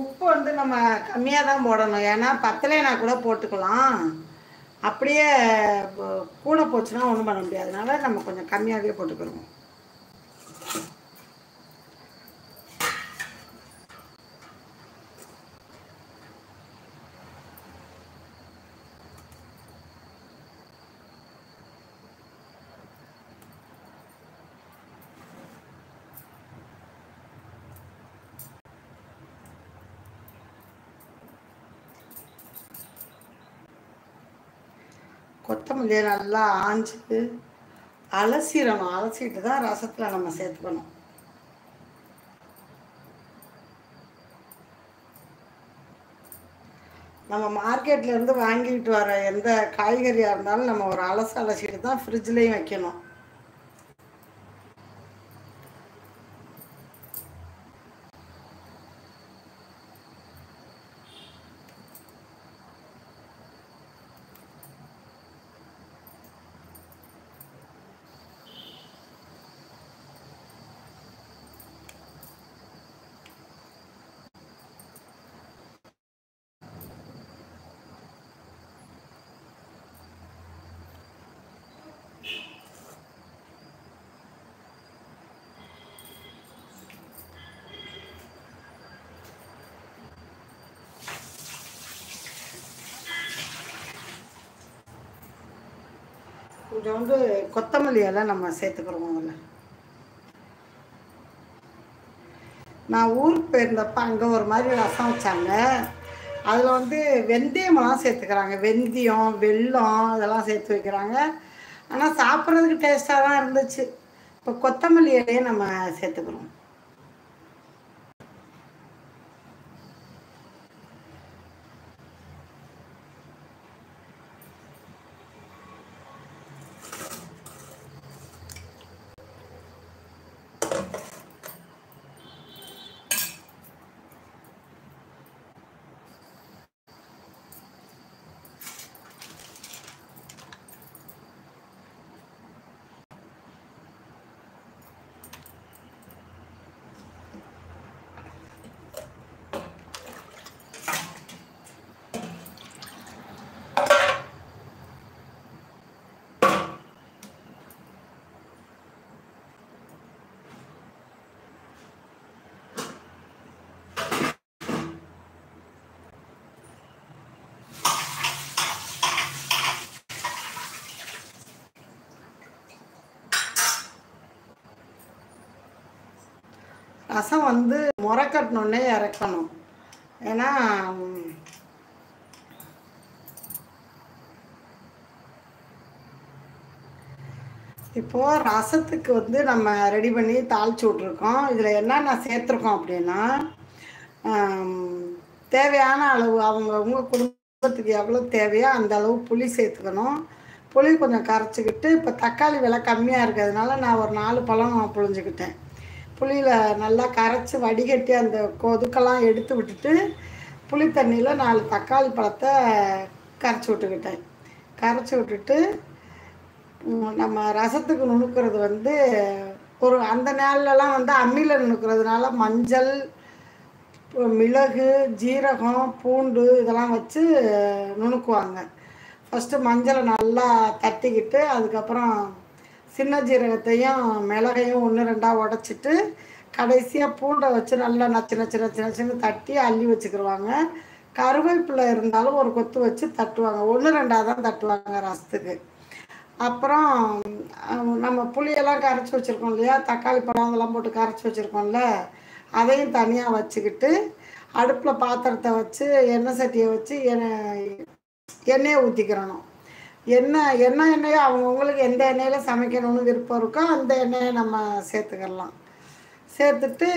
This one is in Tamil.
உப்பு வந்து நம்ம கம்மியாக தான் போடணும். ஏன்னா பத்தலைனா கூட போட்டுக்கலாம். அப்படியே கூட போச்சுன்னா ஒன்றும் பண்ண முடியாது. அதனால நம்ம கொஞ்சம் கம்மியாகவே போட்டுக்கிறோம். கொத்தமல்லியை நல்லா ஆஞ்சு அலசிடணும். அலசிட்டு தான் ரசத்தில் நம்ம சேர்த்துக்கணும். நம்ம மார்க்கெட்லேருந்து வாங்கிட்டு வர எந்த காய்கறியாக இருந்தாலும் நம்ம ஒரு அலசிட்டு தான் ஃப்ரிட்ஜ்லேயும் வைக்கணும். கொஞ்சோண்டு கொத்தமல்லி எல்லாம் நம்ம சேர்த்துக்கிறோம். அதில் நான் ஊருக்கு போயிருந்தப்ப அங்கே ஒரு மாதிரி ரசம் வச்சாங்க. அதில் வந்து வெந்தயமெல்லாம் சேர்த்துக்கிறாங்க. வெந்தயம், வெல்லம் இதெல்லாம் சேர்த்து வைக்கிறாங்க. ஆனால் சாப்பிட்றதுக்கு டேஸ்ட்டாக தான் இருந்துச்சு. இப்போ கொத்தமல்லி இலையே நம்ம சேர்த்துக்கிறோம். ரசம் வந்து முறைக்கட்டினோடனே இறக்கணும். ஏன்னா இப்போது ரசத்துக்கு வந்து நம்ம ரெடி பண்ணி தாளிச்சு விட்ருக்கோம். இதில் என்னென்ன சேர்த்துருக்கோம் அப்படின்னா, தேவையான அளவு அவங்கவுங்க குடும்பத்துக்கு எவ்வளோ தேவையோ அந்த அளவு புளி சேர்த்துக்கணும். புளி கொஞ்சம் கரைச்சிக்கிட்டு, இப்போ தக்காளி விலை கம்மியாக இருக்கிறதுனால நான் ஒரு 4 பழம் புழிஞ்சிக்கிட்டேன். புளியில் நல்லா கரைச்சி வடிகட்டி அந்த கொதுக்கெல்லாம் எடுத்து விட்டுட்டு, புளி தண்ணியில் 4 தக்காளி பழத்தை கரைச்சி விட்டுக்கிட்டேன். கரைச்சி விட்டுட்டு நம்ம ரசத்துக்கு நுணுக்கிறது வந்து ஒரு அந்த நாள்லலாம் வந்து அம்மியில் நுணுக்கிறதுனால மஞ்சள், மிளகு, ஜீரகம், பூண்டு இதெல்லாம் வச்சு நுணுக்குவாங்க. ஃபஸ்ட்டு மஞ்சளை நல்லா தட்டிக்கிட்டு, அதுக்கப்புறம் சின்ன ஜீரகத்தையும் மிளகையும் 1 2 உடச்சிட்டு, கடைசியாக பூண்டை வச்சு நல்லா நச்சு நச்சு நச்சு நச்சுன்னு தட்டி அள்ளி வச்சுக்கிடுவாங்க. கருவேப்பிலை இருந்தாலும் ஒரு கொத்து வச்சு தட்டுவாங்க. 1 2 தான் தட்டுவாங்க ரசத்துக்கு. அப்புறம் நம்ம புளியெல்லாம் கரைச்சி வச்சுருக்கோம் இல்லையா, தக்காளி பழம் அதெல்லாம் போட்டு கரைச்சி வச்சுருக்கோம்ல, அதையும் தனியாக வச்சுக்கிட்டு, அடுப்பில் பாத்திரத்தை வச்சு எண்ணெய் சட்டியை வச்சு எண்ணெயை ஊற்றிக்கிறணும். எண்ணெயோ அவங்கவுங்களுக்கு எந்த எண்ணெயில் சமைக்கணும்னு விருப்பம் இருக்கோ அந்த எண்ணெயை நம்ம சேர்த்துக்கிடலாம். சேர்த்துட்டு